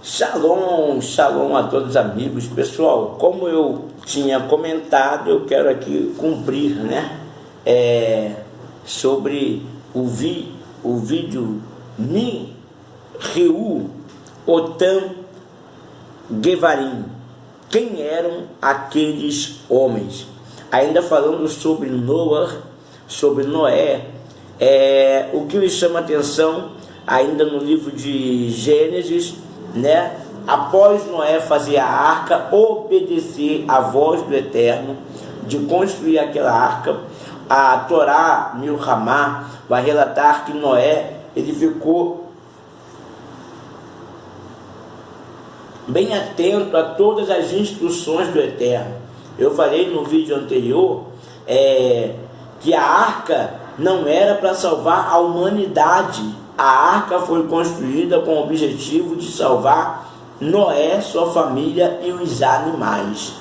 Shalom, shalom a todos os amigos. Pessoal, como eu tinha comentado, eu quero aqui cumprir, né? Sobre o vídeo Nihil Otan Gevarim. Quem eram aqueles homens? Ainda falando sobre Noé, o que me chama a atenção, ainda no livro de Gênesis, né? Após Noé fazer a arca, obedecer à voz do Eterno, de construir aquela arca, a Torá Milhamá vai relatar que Noé, ele ficou bem atento a todas as instruções do Eterno. Eu falei no vídeo anterior que a arca não era para salvar a humanidade. A arca foi construída com o objetivo de salvar Noé, sua família e os animais.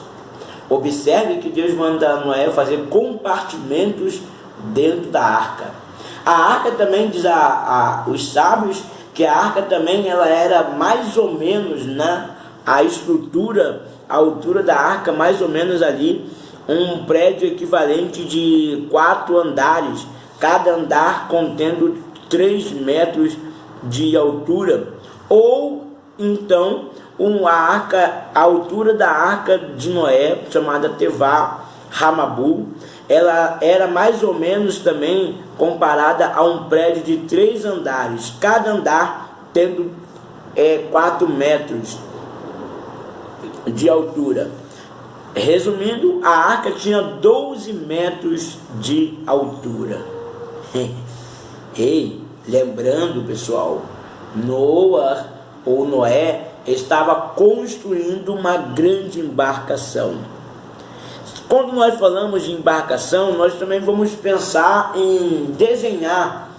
Observe que Deus manda Noé fazer compartimentos dentro da arca. A arca também, diz os sábios, que a arca também ela era mais ou menos, né, a estrutura, a altura da arca, mais ou menos ali, um prédio equivalente de 4 andares, cada andar contendo 3 metros de altura, ou então a altura da arca de Noé, chamada Tevá Hamabu, ela era mais ou menos também comparada a um prédio de 3 andares, cada andar tendo 4 metros de altura. Resumindo, a arca tinha 12 metros de altura. Ei, lembrando, pessoal, Noé estava construindo uma grande embarcação. Quando nós falamos de embarcação, nós também vamos pensar em desenhar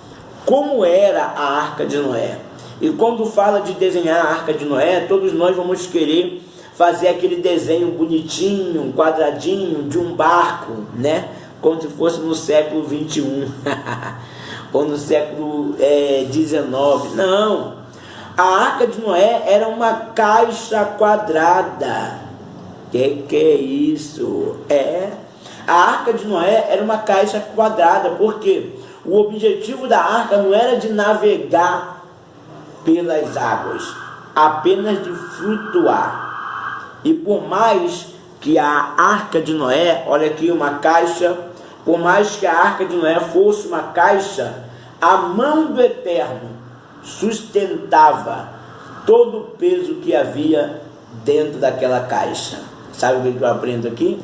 como era a arca de Noé. E quando fala de desenhar a arca de Noé, todos nós vamos querer fazer aquele desenho bonitinho, um quadradinho de um barco, né? Como se fosse no século 21 ou no século 19. Não, a arca de Noé era uma caixa quadrada. Que é isso? A arca de Noé era uma caixa quadrada, porque o objetivo da arca não era de navegar pelas águas, apenas de flutuar. E por mais que a arca de Noé, olha aqui uma caixa, por mais que a arca de Noé fosse uma caixa, a mão do Eterno sustentava todo o peso que havia dentro daquela caixa. Sabe o que eu aprendo aqui?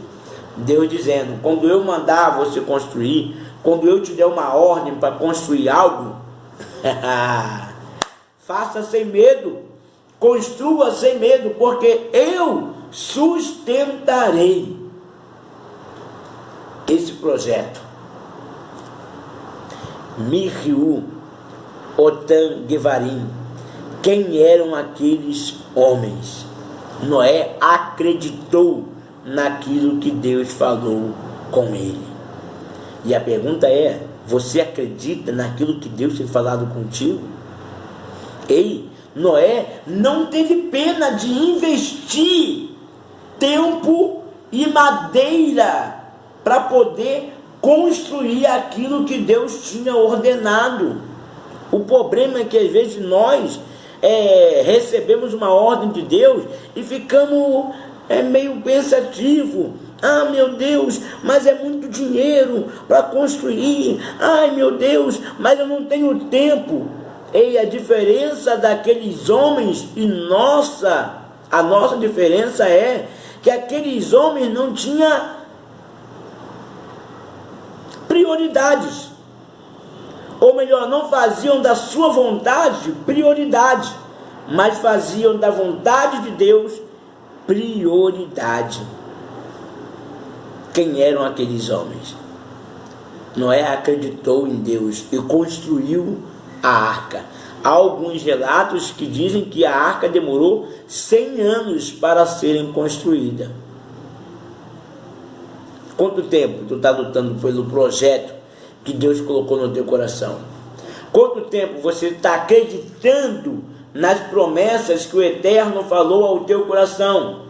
Deus dizendo, quando eu mandar você construir, quando eu te der uma ordem para construir algo, faça sem medo, construa sem medo, porque eu sustentarei esse projeto. Nihil Otan Gevarim. Quem eram aqueles homens? Noé acreditou naquilo que Deus falou com ele. E a pergunta é: você acredita naquilo que Deus tem falado contigo? Ei, Noé não teve pena de investir tempo e madeira para poder construir aquilo que Deus tinha ordenado. O problema é que às vezes nós recebemos uma ordem de Deus e ficamos meio pensativo. Ah, meu Deus, mas é muito dinheiro para construir. Ai, meu Deus, mas eu não tenho tempo. E a diferença daqueles homens e a nossa diferença é que aqueles homens não tinham prioridades. Ou melhor, não faziam da sua vontade prioridade, mas faziam da vontade de Deus prioridade. Quem eram aqueles homens? Noé acreditou em Deus e construiu a arca. Há alguns relatos que dizem que a arca demorou 100 anos para serem construída. Quanto tempo tu está lutando pelo projeto que Deus colocou no teu coração? Quanto tempo você está acreditando nas promessas que o Eterno falou ao teu coração.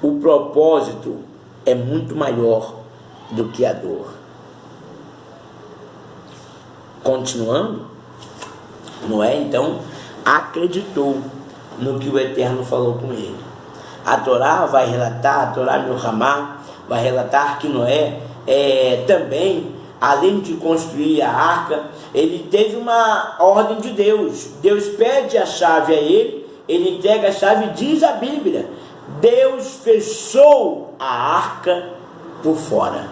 O propósito é muito maior do que a dor. Continuando, Noé então acreditou no que o Eterno falou com ele. A Torá vai relatar, a Torá Milhamá vai relatar que Noé também, além de construir a arca, ele teve uma ordem de Deus. Deus pede a chave a ele, ele entrega a chave, diz a Bíblia, Deus fechou a arca por fora.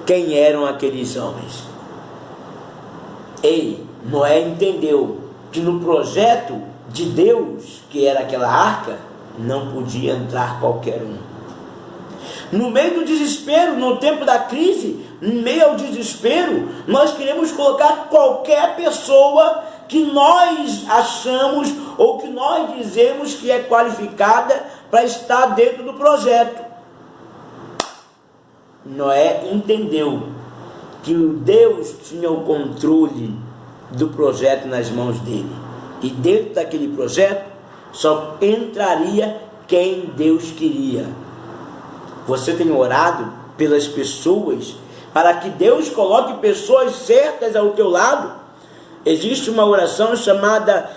Quem eram aqueles homens? Noé entendeu que no projeto de Deus, que era aquela arca, não podia entrar qualquer um. No meio do desespero, no tempo da crise, no meio ao desespero, nós queremos colocar qualquer pessoa que nós achamos ou que nós dizemos que é qualificada para estar dentro do projeto. Noé entendeu que Deus tinha o controle do projeto nas mãos dele. E dentro daquele projeto só entraria quem Deus queria. Você tem orado pelas pessoas para que Deus coloque pessoas certas ao teu lado? Existe uma oração chamada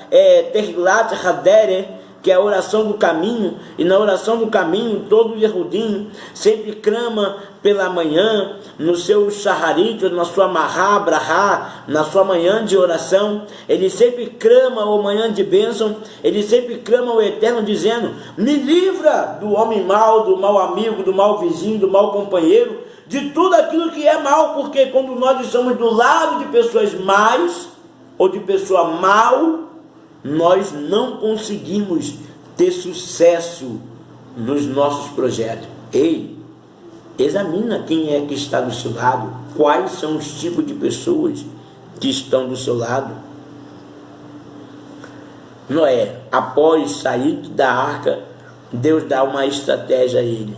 Tehilat Hadere, que é a oração do caminho, e na oração do caminho, todo Yehudim sempre clama pela manhã, no seu shaharit, na sua mahá, brahá, na sua manhã de oração, ele sempre clama, ou manhã de bênção, ele sempre clama ao Eterno dizendo, me livra do homem mau, do mau amigo, do mau vizinho, do mau companheiro, de tudo aquilo que é mal, porque quando nós estamos do lado de pessoas más, ou de pessoa mal, nós não conseguimos ter sucesso nos nossos projetos. Examina quem é que está do seu lado, quais são os tipos de pessoas que estão do seu lado. Noé, após sair da arca, Deus dá uma estratégia a ele.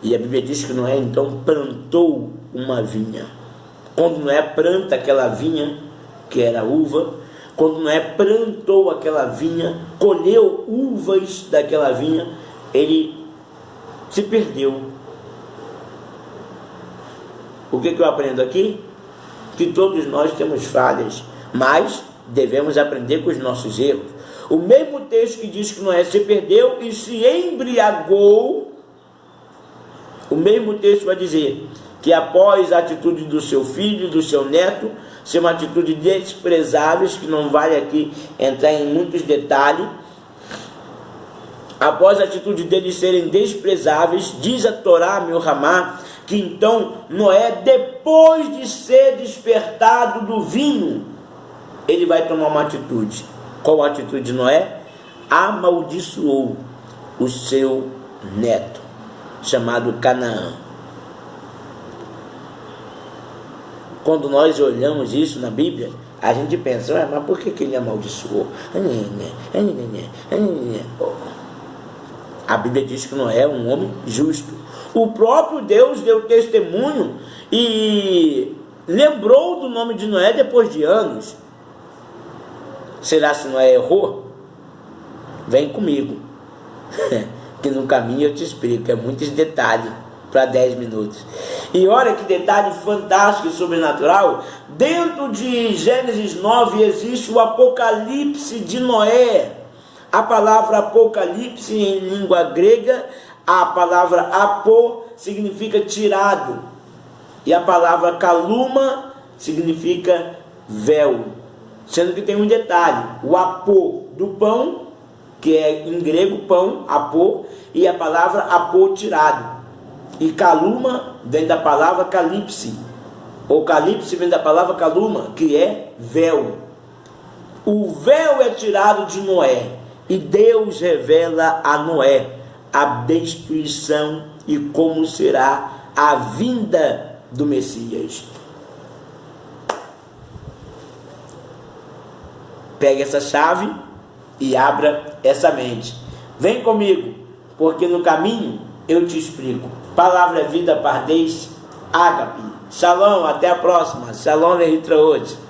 E a Bíblia diz que Noé então plantou uma vinha. Quando Noé planta aquela vinha, que era uva, quando Noé plantou aquela vinha, colheu uvas daquela vinha, ele se perdeu. O que eu aprendo aqui? Que todos nós temos falhas, mas devemos aprender com os nossos erros. O mesmo texto que diz que Noé se perdeu e se embriagou, o mesmo texto vai dizer que após a atitude do seu filho, do seu neto, ser uma atitude desprezável, que não vale aqui entrar em muitos detalhes, após a atitude deles serem desprezáveis, diz a Torá Milhamá, que então Noé, depois de ser despertado do vinho, ele vai tomar uma atitude. Qual a atitude de Noé? Amaldiçoou o seu neto, chamado Canaã. Quando nós olhamos isso na Bíblia, a gente pensa, mas por que ele amaldiçoou? A Bíblia diz que Noé é um homem justo. O próprio Deus deu testemunho e lembrou do nome de Noé depois de anos. Será que Noé errou? Vem comigo, que no caminho eu te explico, é muitos detalhes para 10 minutos. E olha que detalhe fantástico e sobrenatural. Dentro de Gênesis 9 existe o Apocalipse de Noé. A palavra Apocalipse em língua grega, a palavra apô significa tirado, e a palavra kaluma significa véu. Sendo que tem um detalhe, o apô do pão, que é em grego pão, apô, e a palavra apô tirado. E kaluma vem da palavra calipse, ou calipse vem da palavra kaluma, que é véu. O véu é tirado de Noé, e Deus revela a Noé a destruição e como será a vinda do Messias. Pegue essa chave e abra essa mente. Vem comigo, porque no caminho eu te explico. Palavra Vida Pardês, Ágape. Shalom, até a próxima. Shalom, Eritra hoje.